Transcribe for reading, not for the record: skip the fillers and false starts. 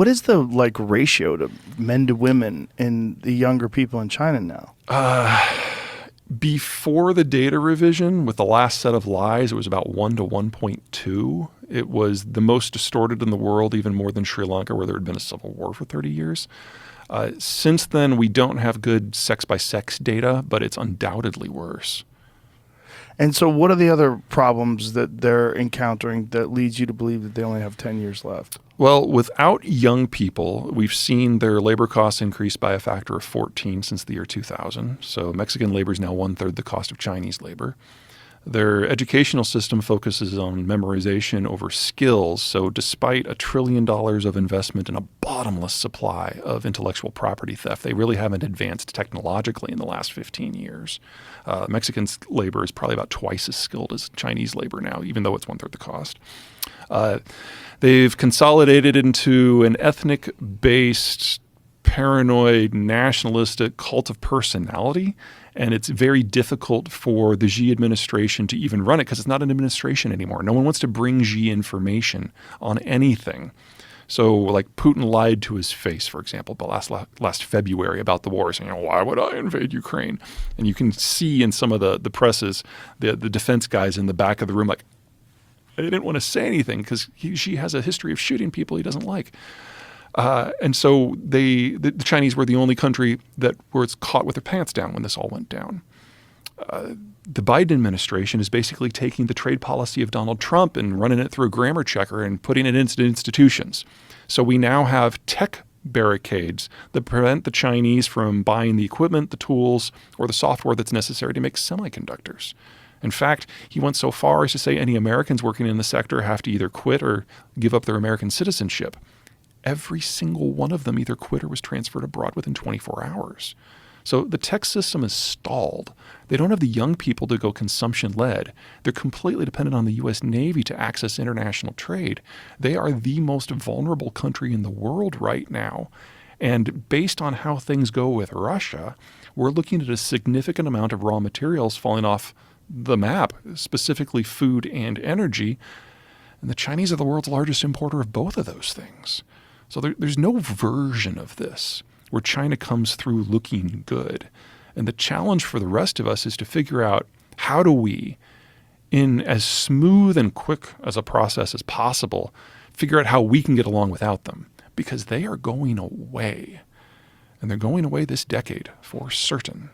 What is the ratio to men to women in the younger people in China now? Before the data revision, with the last set of lies, it was about 1 to 1.2. It was the most distorted in the world, even more than Sri Lanka, where there had been a civil war for 30 years. Since then, we don't have good sex-by-sex data, but it's undoubtedly worse. And so what are the other problems that they're encountering that leads you to believe that they only have 10 years left? Well, without young people, we've seen their labor costs increase by a factor of 14 since the year 2000. So Mexican labor is now 1/3 the cost of Chinese labor. Their educational system focuses on memorization over skills. So despite $1 trillion of investment in a bottomless supply of intellectual property theft, they really haven't advanced technologically in the last 15 years. Mexican labor is probably about twice as skilled as Chinese labor now, even though it's 1/3 the cost. They've consolidated into an ethnic-based, paranoid, nationalistic cult of personality, and it's very difficult for the Xi administration to even run it because it's not an administration anymore. No one wants to bring Xi information on anything. So, like, Putin lied to his face, for example, but last February about the war, saying, why would I invade Ukraine? And you can see in some of the presses, the defense guys in the back of the room, like, they didn't want to say anything because Xi has a history of shooting people he doesn't like. And so the Chinese were the only country that was caught with their pants down when this all went down. The Biden administration is basically taking the trade policy of Donald Trump and running it through a grammar checker and putting it into institutions. So we now have tech barricades that prevent the Chinese from buying the equipment, the tools, or the software that's necessary to make semiconductors. In fact, he went so far as to say any Americans working in the sector have to either quit or give up their American citizenship. Every single one of them either quit or was transferred abroad within 24 hours. So the tech system is stalled. They don't have the young people to go consumption-led. They're completely dependent on the U.S. Navy to access international trade. They are the most vulnerable country in the world right now. And based on how things go with Russia, we're looking at a significant amount of raw materials falling off the map, specifically food and energy. And the Chinese are the world's largest importer of both of those things. So there's no version of this where China comes through looking good. And the challenge for the rest of us is to figure out how do we, in as smooth and quick as a process as possible, figure out how we can get along without them. Because they are going away. And they're going away this decade for certain.